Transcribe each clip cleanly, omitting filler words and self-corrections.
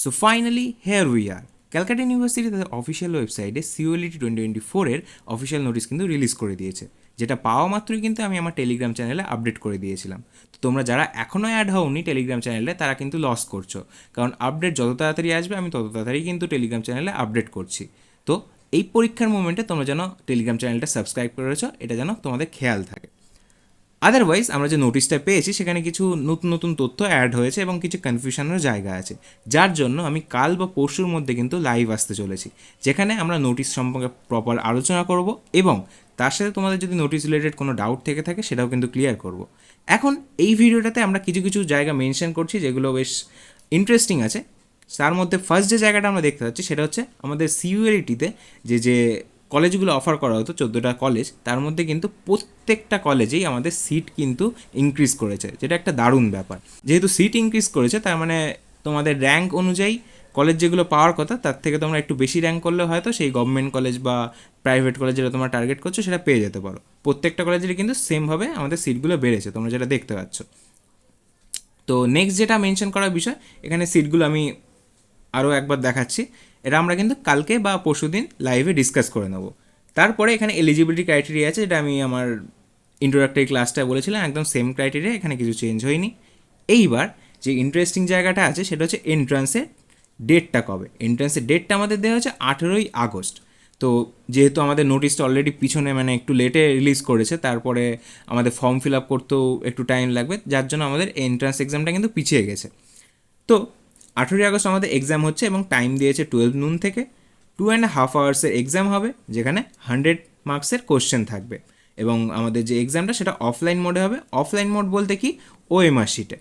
So finally here we are. Calcutta university তাদের official ওয়েবসাইটে CULET 2024 official notice কিন্তু release করে দিয়েছে, যেটা পাওয়া মাত্রই কিন্তু আমি আমার টেলিগ্রাম চ্যানেলে আপডেট করে দিয়েছিলাম। তো তোমরা যারা এখনও অ্যাড হওনি টেলিগ্রাম চ্যানেলে তারা কিন্তু লস করছো, কারণ আপডেট যত তাড়াতাড়ি আসবে আমি তত তাড়াতাড়ি কিন্তু টেলিগ্রাম চ্যানেলে আপডেট করছি। তো এই পরীক্ষার মোমেন্টে তোমরা যেন টেলিগ্রাম চ্যানেলটা সাবস্ক্রাইব করেছো, এটা যেন তোমাদের খেয়াল থাকে। আদারওয়াইজ আমরা যে নোটিশটা পেয়েছি সেখানে কিছু নতুন নতুন তথ্য অ্যাড হয়েছে এবং কিছু কনফিউশনের জায়গা আছে, যার জন্য আমি কাল বা পরশুর মধ্যে কিন্তু লাইভ আসতে চলেছি, যেখানে আমরা নোটিশ সম্পর্কে প্রপার আলোচনা করব এবং তার সাথে তোমাদের যদি নোটিশ রিলেটেড কোনো ডাউট থেকে থাকে সেটাও কিন্তু ক্লিয়ার করব। এখন এই ভিডিওটাতে আমরা কিছু কিছু জায়গা মেনশন করছি যেগুলো বেশ ইন্টারেস্টিং আছে। তার মধ্যে ফার্স্ট যে জায়গাটা আমরা দেখতে পাচ্ছি সেটা হচ্ছে আমাদের CULET-তে যে কলেজগুলো অফার করা হতো 14টা কলেজ, তার মধ্যে কিন্তু প্রত্যেকটা কলেজেই আমাদের সিট কিন্তু ইনক্রিজ করেছে, যেটা একটা দারুণ ব্যাপার। যেহেতু সিট ইনক্রিজ করেছে তার মানে তোমাদের র্যাঙ্ক অনুযায়ী কলেজ যেগুলো পাওয়ার কথা তার থেকে তোমরা একটু বেশি র্যাঙ্ক করলে হয়তো সেই গভর্নমেন্ট কলেজ বা প্রাইভেট কলেজ যেটা তোমরা টার্গেট করছো সেটা পেয়ে যেতে পারো। প্রত্যেকটা কলেজেরই কিন্তু সেমভাবে আমাদের সিটগুলো বেড়েছে, তোমরা যেটা দেখতে পাচ্ছ। তো নেক্সট যেটা মেনশন করার বিষয়, এখানে সিটগুলো আমি আরও একবার দেখাচ্ছি, এটা আমরা কিন্তু কালকে বা পরশুদিন লাইভে ডিসকাস করে নেব। তারপরে এখানে এলিজিবিলিটি ক্রাইটেরিয়া আছে, যেটা আমি আমার ইন্ট্রোডাক্টরি ক্লাসটা বলেছিলাম, একদম সেম ক্রাইটেরিয়া, এখানে কিছু চেঞ্জ হয়নি। এইবার যে ইন্টারেস্টিং জায়গাটা আছে সেটা হচ্ছে এন্ট্রান্সের ডেটটা কবে। এন্ট্রান্সের ডেটটা আমাদের দেওয়া হচ্ছে 18ই আগস্ট। তো যেহেতু আমাদের নোটিশটা অলরেডি পিছনে মানে একটু লেটে রিলিজ করেছে, তারপরে আমাদের ফর্ম ফিল আপ করতেও একটু টাইম লাগবে, যার জন্য আমাদের এন্ট্রান্স এক্সামটা কিন্তু পিছিয়ে গেছে। তো 18ই আগস্ট আমাদের এক্সাম হচ্ছে এবং টাইম দিয়েছে 12 noon থেকে। 2.5 আওয়ার্সের এক্সাম হবে, যেখানে 100 মার্কসের কোশ্চেন থাকবে এবং আমাদের যে এক্সামটা সেটা অফলাইন মোডে হবে। অফলাইন মোড বলতে কি, OMR শিটে,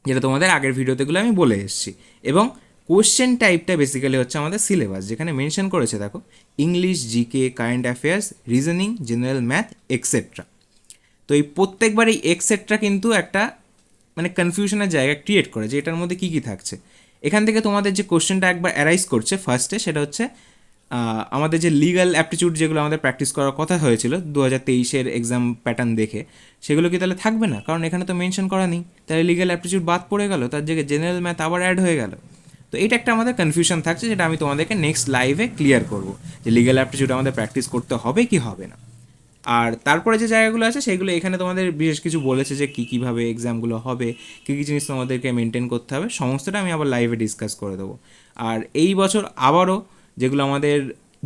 যেটা তোমাদের আগের ভিডিওতেগুলো আমি বলে এসেছি। এবং কোশ্চেন টাইপটা বেসিক্যালি হচ্ছে আমাদের সিলেবাস, যেখানে মেনশন করেছে দেখো, English, GK, current affairs, reasoning, general math, etcetera. তো এই প্রত্যেকবার এই এক্সেট্রা কিন্তু একটা মানে কনফিউশনের জায়গা ক্রিয়েট করে যে এটার মধ্যে কী কী থাকছে। এখান থেকে তোমাদের যে কোশ্চেনটা একবার অ্যারাইজ করছে ফার্স্টে, সেটা হচ্ছে আমাদের যে লিগাল অ্যাপটিটিউড যেগুলো আমাদের প্র্যাকটিস করার কথা হয়েছিল 2023-এর এক্সাম প্যাটার্ন দেখে, সেগুলো কি তাহলে থাকবে না? কারণ এখানে তো মেনশন করা নেই, তাহলে লিগাল অ্যাপটিটিউড বাদ পড়ে গেল, তার জায়গায় জেনারেল ম্যাথ আবার অ্যাড হয়ে গেল। তো এটা একটা আমাদের কনফিউশন থাকছে, যেটা আমি তোমাদেরকে নেক্সট লাইভে ক্লিয়ার করবো, যে লিগাল অ্যাপটিটিউড আমাদের প্র্যাকটিস করতে হবে কি হবে না। আর তারপরে যে জায়গাগুলো আছে সেগুলো এখানে তোমাদের বিশেষ কিছু বলেছে যে কী কীভাবে এক্সামগুলো হবে, কী কী জিনিস তোমাদেরকে মেনটেন করতে হবে, সমস্তটা আমি আবার লাইভে ডিসকাস করে দেবো। আর এই বছর আবারও যেগুলো আমাদের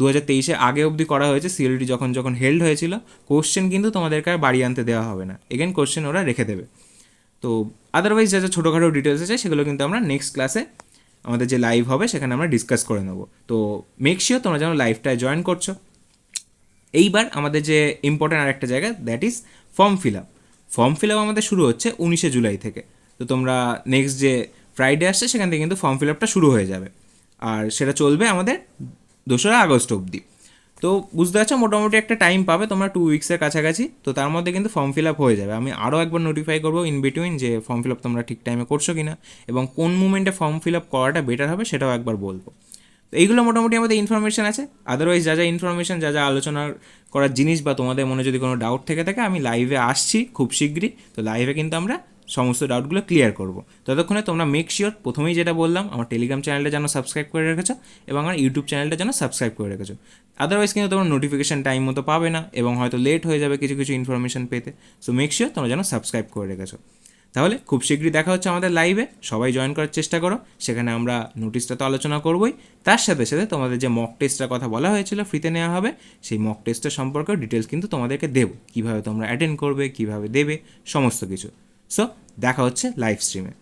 2023-এ আগে অবধি করা হয়েছে, CLT যখন যখন হেল্ড হয়েছিল, কোশ্চেন কিন্তু তোমাদেরকে আর বাড়ি আনতে দেওয়া হবে না, এগেন কোশ্চেন ওরা রেখে দেবে। তো আদারওয়াইজ যা যা ছোটোখাটো ডিটেলস আছে সেগুলো কিন্তু আমরা নেক্সট ক্লাসে আমাদের যে লাইভ হবে সেখানে আমরা ডিসকাস করে নেবো। তো মেক শিওর তোমরা যেন লাইভটায় জয়েন করছো। এইবার আমাদের যে ইম্পর্ট্যান্ট আরেকটা জায়গা, that is form fill up. Form fill up আমাদের শুরু হচ্ছে 19শে জুলাই থেকে। তো তোমরা নেক্সট যে ফ্রাইডে আসছে সেখান থেকে কিন্তু ফর্ম ফিল আপটা শুরু হয়ে যাবে, আর সেটা চলবে আমাদের 2রা আগস্ট অবধি। তো বুঝতে পারছো, মোটামুটি একটা টাইম পাবে তোমরা 2 উইক্সের কাছাকাছি। তো তার মধ্যে কিন্তু ফর্ম ফিল আপ হয়ে যাবে। আমি আরও একবার নোটিফাই করবো ইন বিটুইন যে ফর্ম ফিল আপ তোমরা ঠিক টাইমে করছো কিনা এবং কোন মুমেন্টে ফর্ম ফিল আপ করাটা বেটার হবে সেটাও একবার বলবো। তো এইগুলো মোটামুটি আমাদের ইনফরমেশান আছে। আদারওয়াইজ যা যা ইনফরমেশান, যা যা আলোচনা করার জিনিস বা তোমাদের মনে যদি কোনো ডাউট থেকে থাকে, আমি লাইভে আসছি খুব শীঘ্রই। তো লাইভে কিন্তু আমরা সমস্ত ডাউটগুলো ক্লিয়ার করবো। ততক্ষণে তোমরা মেক শিওর, প্রথমেই যেটা বললাম, আমার টেলিগ্রাম চ্যানেলটা যেন সাবস্ক্রাইব করে রেখেছো এবং আমার ইউটিউব চ্যানেলটা যেন সাবস্ক্রাইব করে রেখেছো। আদারওয়াইজ কিন্তু তোমরা নোটিফিকেশান টাইম মতো পাবে না এবং হয়তো লেট হয়ে যাবে কিছু কিছু ইনফরমেশান পেতে। সো মেক শিওর তোমরা যেন সাবস্ক্রাইব করে রেখেছো। তাহলে খুব শীঘ্রই দেখা হচ্ছে আমাদের লাইভে, সবাই জয়েন করার চেষ্টা করো। সেখানে আমরা নোটিশটা তো আলোচনা করবোই, তার সাথে সাথে তোমাদের যে মক টেস্টটার কথা বলা হয়েছিল ফ্রিতে নেওয়া হবে, সেই মক টেস্টের সম্পর্কেও ডিটেলস কিন্তু তোমাদেরকে দেবো, কীভাবে তোমরা অ্যাটেন্ড করবে, কীভাবে দেবে, সমস্ত কিছু। সো দেখা হচ্ছে লাইভ স্ট্রিমে।